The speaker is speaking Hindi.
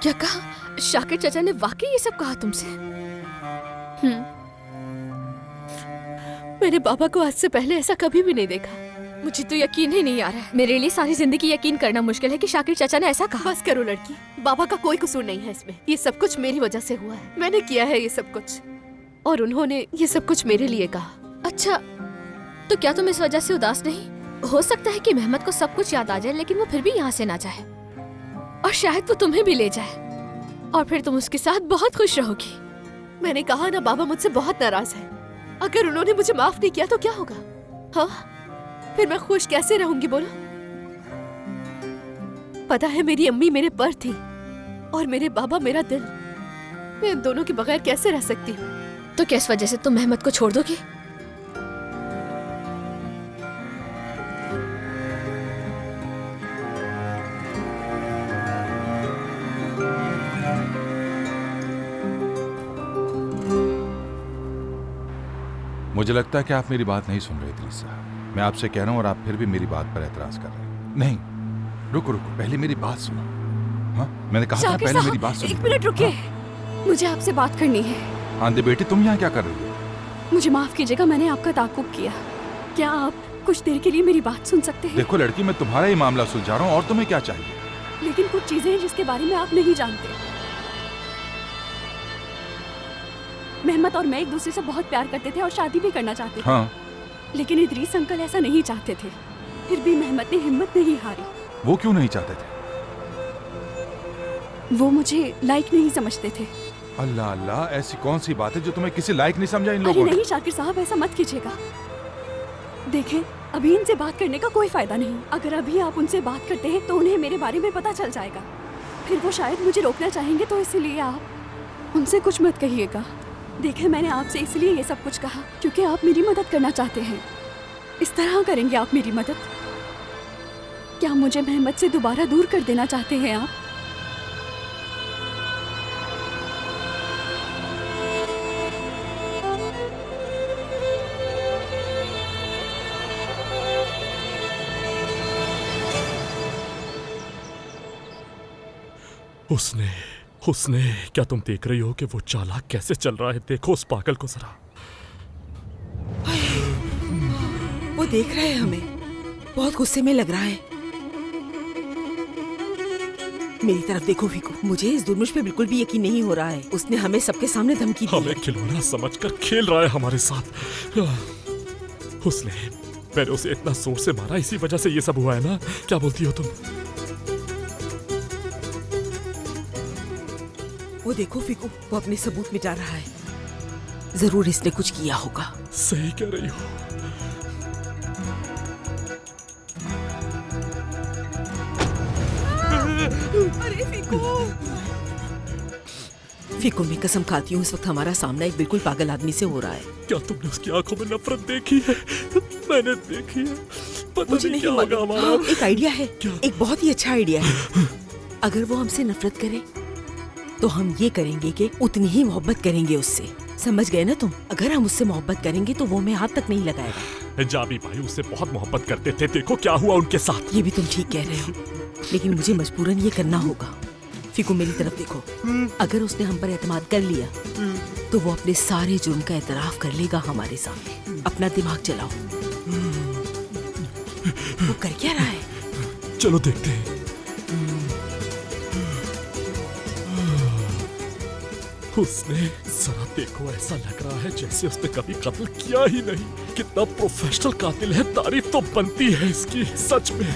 क्या कहा? शाकिर चाचा ने वाकई ये सब कहा तुमसे? मैंने बाबा को आज से पहले ऐसा कभी भी नहीं देखा। मुझे तो यकीन ही नहीं आ रहा है। मेरे लिए सारी जिंदगी यकीन करना मुश्किल है कि शाकिर चाचा ने ऐसा कहा। बस करो लड़की, बाबा का कोई कसूर नहीं है इसमें। ये सब कुछ मेरी वजह से हुआ है। मैंने किया है ये सब कुछ, और उन्होंने ये सब कुछ मेरे लिए कहा। अच्छा, तो क्या तुम इस वजह से उदास नहीं? हो सकता है कि मेहमत को सब कुछ याद आ जाए, लेकिन वो फिर भी यहाँ से ना जाए, और शायद वो तुम्हें भी ले जाए, और फिर तुम उसके साथ बहुत खुश रहोगी। मैंने कहा ना, बाबा मुझसे बहुत नाराज है। अगर उन्होंने मुझे माफ नहीं किया तो क्या होगा? हाँ, फिर मैं खुश कैसे रहूंगी बोलो? पता है, मेरी अम्मी मेरे पर थी और मेरे बाबा मेरा दिल। मैं इन दोनों के बगैर कैसे रह सकती हूँ? तो किस वजह से तुम मेहमत को छोड़ दोगी? मुझे लगता है कि आप मेरी बात नहीं सुन रहे इदरीसा। मैं आपसे कह रहा हूं और आप फिर भी मेरी बात पर एतराज कर रहे हैं। नहीं, रुको रुको, पहले मेरी बात सुनो। हाँ, मैंने कहा था पहले मेरी बात सुनो। एक मिनट रुकिए, मुझे आपसे बात करनी है। आंधे बेटी, तुम यहाँ क्या कर रही हो? मुझे माफ कीजिएगा, मैंने आपका ताकुब किया। क्या आप कुछ देर के लिए मेरी बात सुन सकते हैं? देखो लड़की, मैं तुम्हारा ही मामला सुलझा रहा हूँ, और तुम्हें क्या चाहिए? लेकिन कुछ चीजें हैं जिसके बारे में आप नहीं जानते। मेहमत और मैं एक दूसरे से बहुत प्यार करते थे और शादी भी करना चाहते थे। हाँ। लेकिन इदरीस अंकल ऐसा नहीं चाहते थे। फिर भी मेहमत ने हिम्मत नहीं हारी। वो क्यों नहीं चाहते थे? वो मुझे लायक नहीं समझते थे। अल्लाह अल्लाह, ऐसी कौन सी बात है जो तुम्हें किसी लायक नहीं समझा इन अरे लोगों ने? नहीं शाकिर साहब, ऐसा मत कीजिएगा। देखें, अभी इनसे बात करने का कोई फायदा नहीं। अगर अभी आप उनसे बात करते हैं तो उन्हें मेरे बारे में पता चल जाएगा। फिर वो शायद मुझे रोकना चाहेंगे, तो इसलिए आप उनसे कुछ मत कहिएगा। देखें, मैंने आपसे इसलिए ये सब कुछ कहा क्योंकि आप मेरी मदद करना चाहते हैं। इस तरह करेंगे आप मेरी मदद? क्या मुझे मेहमत से दोबारा दूर कर देना चाहते हैं आप? उसने क्या तुम देख रही हो कि वो चालाक कैसे चल रहा है? देखो उस पागल को जरा। वो देख रहा है हमें, बहुत गुस्से में लग रहा है। मेरी तरफ देखो फिको, मुझे इस दुर्मुश पे बिल्कुल भी यकीन नहीं हो रहा है। उसने हमें सबके सामने धमकी दी। हमें खिलौना समझकर खेल रहा है हमारे साथ। मैंने उसे इतना जोर से मारा, इसी वजह से ये सब हुआ है ना? क्या बोलती हो तुम? वो देखो फिको, वो अपने सबूत मिटा रहा है। जरूर इसने कुछ किया होगा। सही कह रही हो। अरे फिको, मैं कसम खाती हूँ इस वक्त हमारा सामना एक बिल्कुल पागल आदमी से हो रहा है। क्या तुमने उसकी आंखों में नफरत देखी है? मैंने देखी है। पता मुझे नहीं क्या होगा हमारा। एक आइडिया है, क्या? एक बहुत ही अच्छा आइडिया है। अगर वो हमसे नफरत करे तो हम ये करेंगे कि उतनी ही मोहब्बत करेंगे उससे। समझ गए ना तुम? अगर हम उससे मोहब्बत करेंगे तो वो हमें हाथ तक नहीं लगाएगा। जाबी भाई उससे बहुत मोहब्बत करते थे, देखो क्या हुआ उनके साथ। ये भी तुम ठीक कह रहे हो, लेकिन मुझे मजबूरन ये करना होगा। फिको, मेरी तरफ देखो, अगर उसने हम पर एतमाद कर लिया तो वो अपने सारे जुर्म का एतराफ कर लेगा हमारे सामने। अपना दिमाग चलाओ। वो कर क्या रहा है? चलो देखते हैं। उसने जरा देखो, ऐसा लग रहा है जैसे उसने कभी कत्ल किया ही नहीं। कितना प्रोफेशनल कातिल है, तारीफ तो बनती है इसकी सच में।